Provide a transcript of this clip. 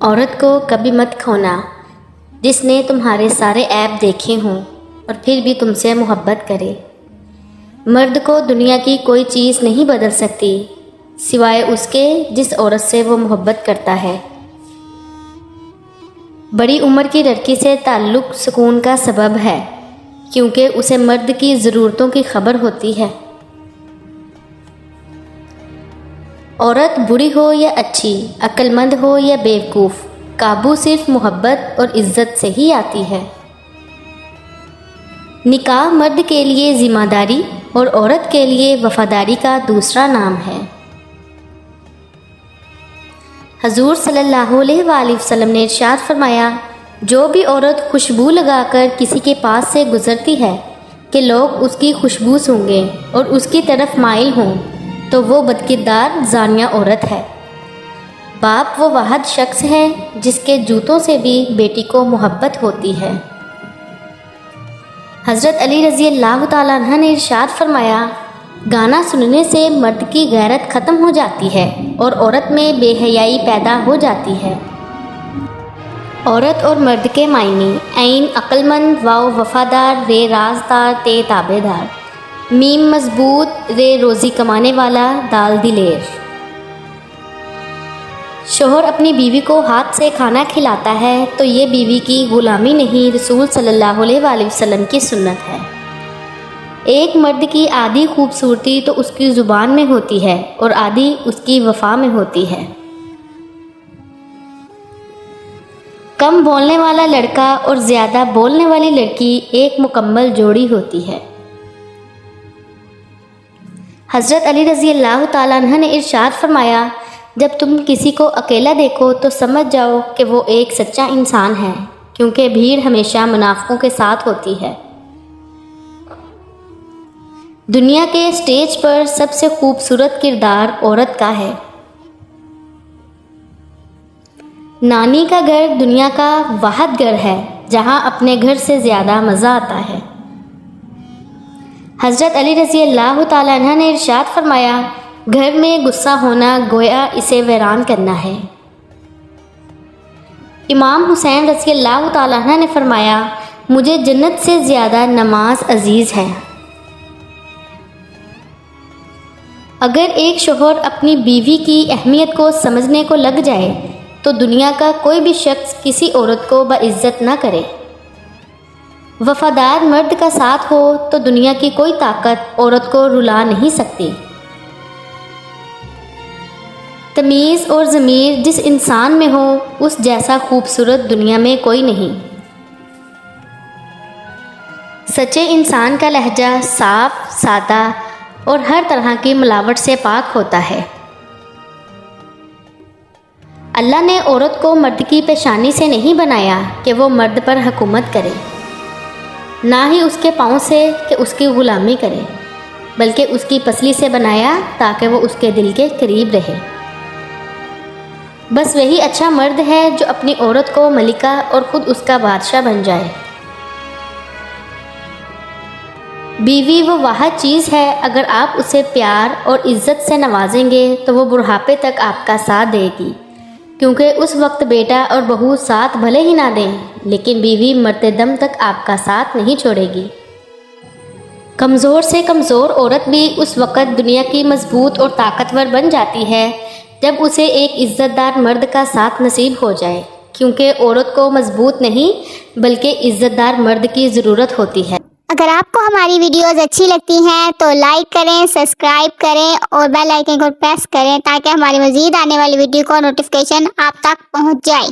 عورت کو کبھی مت کھونا جس نے تمہارے سارے عیب دیکھے ہوں اور پھر بھی تم سے محبت کرے۔ مرد کو دنیا کی کوئی چیز نہیں بدل سکتی سوائے اس کے جس عورت سے وہ محبت کرتا ہے۔ بڑی عمر کی لڑکی سے تعلق سکون کا سبب ہے کیونکہ اسے مرد کی ضرورتوں کی خبر ہوتی ہے۔ عورت بری ہو یا اچھی، عقل مند ہو یا بیوقوف، قابو صرف محبت اور عزت سے ہی آتی ہے۔ نکاح مرد کے لیے ذمہ داری اور عورت کے لیے وفاداری کا دوسرا نام ہے۔ حضور صلی اللہ علیہ وآلہ وسلم نے ارشاد فرمایا، جو بھی عورت خوشبو لگا کر کسی کے پاس سے گزرتی ہے کہ لوگ اس کی خوشبو سونگیں اور اس کی طرف مائل ہوں تو وہ بدکردار زانیہ عورت ہے۔ باپ وہ واحد شخص ہے جس کے جوتوں سے بھی بیٹی کو محبت ہوتی ہے۔ حضرت علی رضی اللہ تعالیٰ عنہ نے ارشاد فرمایا، گانا سننے سے مرد کی غیرت ختم ہو جاتی ہے اور عورت میں بے حیائی پیدا ہو جاتی ہے۔ عورت اور مرد کے معنی: عین عقل مند، واو وفادار، رے رازدار، تے تابع دار، میم مضبوط، رے روزی کمانے والا، دال دلیر۔ شوہر اپنی بیوی کو ہاتھ سے کھانا کھلاتا ہے تو یہ بیوی کی غلامی نہیں، رسول صلی اللہ علیہ وآلہ وسلم کی سنت ہے۔ ایک مرد کی آدھی خوبصورتی تو اس کی زبان میں ہوتی ہے اور آدھی اس کی وفا میں ہوتی ہے۔ کم بولنے والا لڑکا اور زیادہ بولنے والی لڑکی ایک مکمل جوڑی ہوتی ہے۔ حضرت علی رضی اللہ تعالیٰ عنہ نے ارشاد فرمایا، جب تم کسی کو اکیلا دیکھو تو سمجھ جاؤ کہ وہ ایک سچا انسان ہے، کیونکہ بھیڑ ہمیشہ منافقوں کے ساتھ ہوتی ہے۔ دنیا کے اسٹیج پر سب سے خوبصورت کردار عورت کا ہے۔ نانی کا گھر دنیا کا واحد گھر ہے جہاں اپنے گھر سے زیادہ مزہ آتا ہے۔ حضرت علی رضی اللہ تعالیٰ عنہ نے ارشاد فرمایا، گھر میں غصہ ہونا گویا اسے ویران کرنا ہے۔ امام حسین رضی اللہ تعالیٰ عنہ نے فرمایا، مجھے جنت سے زیادہ نماز عزیز ہے۔ اگر ایک شوہر اپنی بیوی کی اہمیت کو سمجھنے کو لگ جائے تو دنیا کا کوئی بھی شخص کسی عورت کو باعزت نہ کرے۔ وفادار مرد کا ساتھ ہو تو دنیا کی کوئی طاقت عورت کو رلا نہیں سکتی۔ تمیز اور ضمیر جس انسان میں ہو اس جیسا خوبصورت دنیا میں کوئی نہیں۔ سچے انسان کا لہجہ صاف، سادہ اور ہر طرح کی ملاوٹ سے پاک ہوتا ہے۔ اللہ نے عورت کو مرد کی پیشانی سے نہیں بنایا کہ وہ مرد پر حکومت کرے، نہ ہی اس کے پاؤں سے کہ اس کی غلامی کرے، بلکہ اس کی پسلی سے بنایا تاکہ وہ اس کے دل کے قریب رہے۔ بس وہی اچھا مرد ہے جو اپنی عورت کو ملکہ اور خود اس کا بادشاہ بن جائے۔ بیوی وہ واحد چیز ہے، اگر آپ اسے پیار اور عزت سے نوازیں گے تو وہ بڑھاپے تک آپ کا ساتھ دے گی، کیونکہ اس وقت بیٹا اور بہو ساتھ بھلے ہی نہ دیں لیکن بیوی مرتے دم تک آپ کا ساتھ نہیں چھوڑے گی۔ کمزور سے کمزور عورت بھی اس وقت دنیا کی مضبوط اور طاقتور بن جاتی ہے جب اسے ایک عزت دار مرد کا ساتھ نصیب ہو جائے، کیونکہ عورت کو مضبوط نہیں بلکہ عزت دار مرد کی ضرورت ہوتی ہے۔ اگر آپ کو ہماری ویڈیوز اچھی لگتی ہیں تو لائک کریں، سبسکرائب کریں اور بیل آئیکن کو پریس کریں تاکہ ہماری مزید آنے والی ویڈیو کو نوٹیفیکیشن آپ تک پہنچ جائے۔